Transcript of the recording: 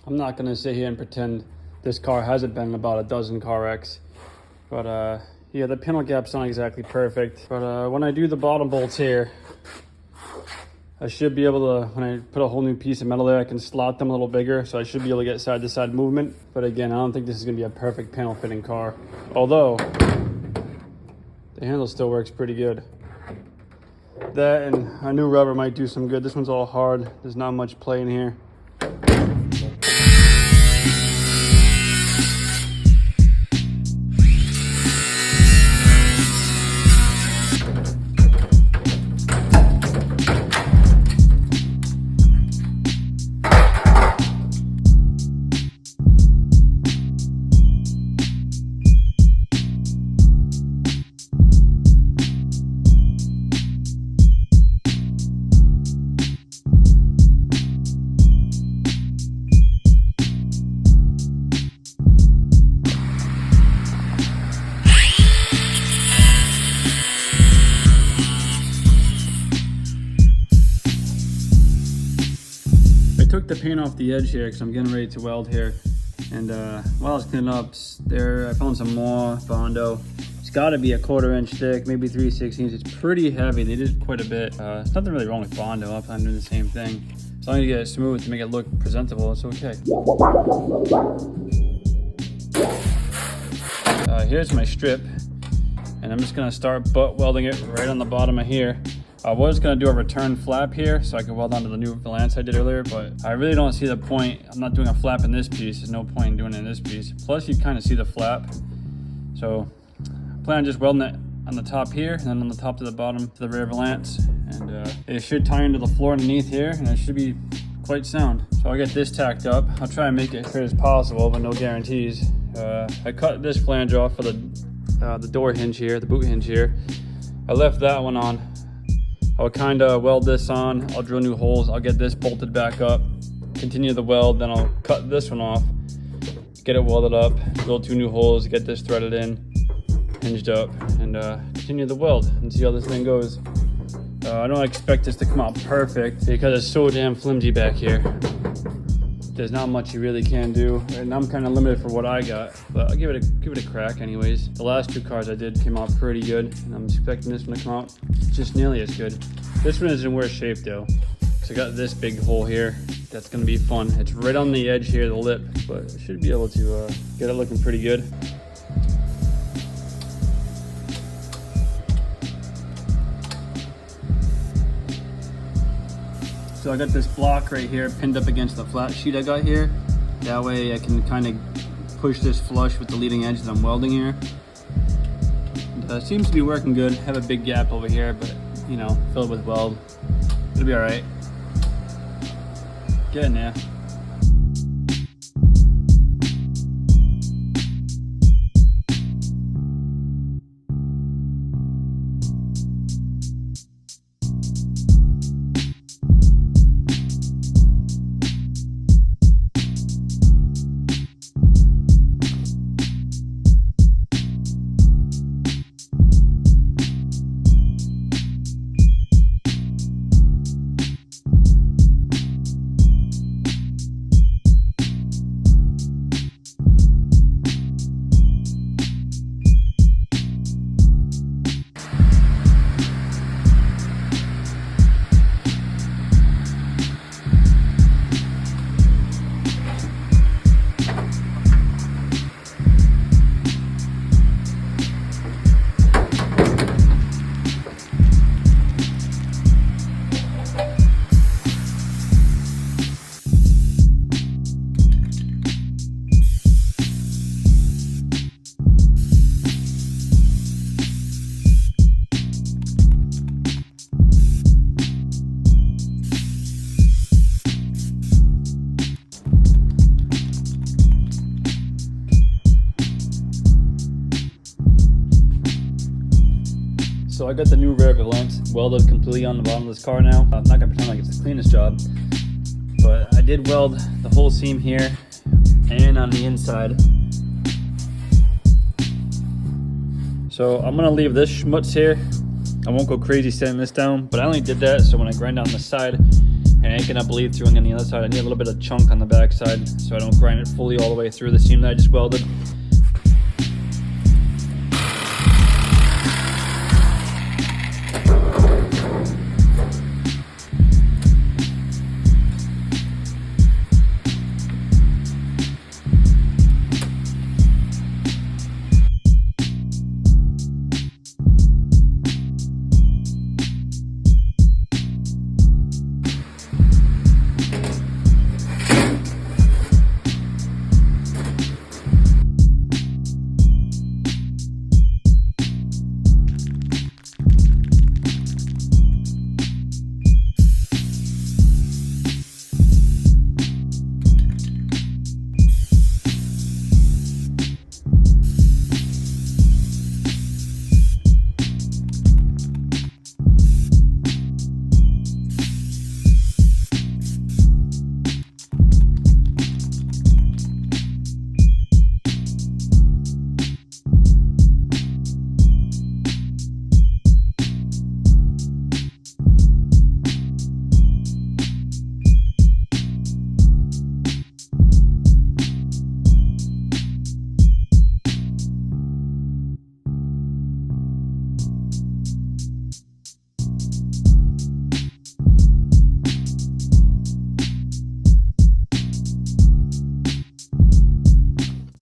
I'm not gonna sit here and pretend this car hasn't been in about a dozen car wrecks. But yeah, the panel gap's not exactly perfect. But when I do the bottom bolts here, I should be able to, when I put a whole new piece of metal there, I can slot them a little bigger, so I should be able to get side to side movement. But again, I don't think this is gonna be a perfect panel fitting car. Although, the handle still works pretty good. That and a new rubber might do some good. This one's all hard. There's not much play in here. Took the paint off the edge here because I'm getting ready to weld here, and while I was cleaning up there, I found some more Bondo. It's got to be a 1/4 inch thick, maybe 3/16. It's pretty heavy. They did quite a bit. There's nothing really wrong with Bondo. I'm doing the same thing. As long as you get it smooth to make it look presentable, it's okay. Here's my strip, and I'm just gonna start butt welding it right on the bottom of here. I was gonna do a return flap here so I could weld onto the new valance I did earlier, but I really don't see the point. I'm not doing a flap in this piece. There's no point in doing it in this piece. Plus you kind of see the flap. So I plan on just welding it on the top here and then on the top to the bottom to the rear valance. And it should tie into the floor underneath here and it should be quite sound. So I'll get this tacked up. I'll try and make it as fit as possible, but no guarantees. I cut this flange off for the door hinge here, the boot hinge here. I left that one on. I'll kind of weld this on, I'll drill new holes, I'll get this bolted back up, continue the weld, then I'll cut this one off, get it welded up, drill 2 new holes, get this threaded in, hinged up, and continue the weld and see how this thing goes. I don't expect this to come out perfect because it's so damn flimsy back here. There's not much you really can do, and I'm kind of limited for what I got, but I'll give it a crack anyways. The last 2 cars I did came out pretty good, and I'm expecting this one to come out just nearly as good. This one is in worse shape though, because I got this big hole here. That's gonna be fun. It's right on the edge here, the lip, but I should be able to get it looking pretty good. So I got this block right here pinned up against the flat sheet I got here. That way I can kind of push this flush with the leading edge that I'm welding here. And, seems to be working good. Have a big gap over here, but you know, fill it with weld. It'll be all right. Getting there. So I got the new rear valance welded completely on the bottom of this car now. I'm not gonna pretend like it's the cleanest job, but I did weld the whole seam here and on the inside. So I'm gonna leave this schmutz here. I won't go crazy sanding this down, but I only did that so when I grind down the side, and it ain't gonna bleed through on the other side. I need a little bit of chunk on the back side so I don't grind it fully all the way through the seam that I just welded.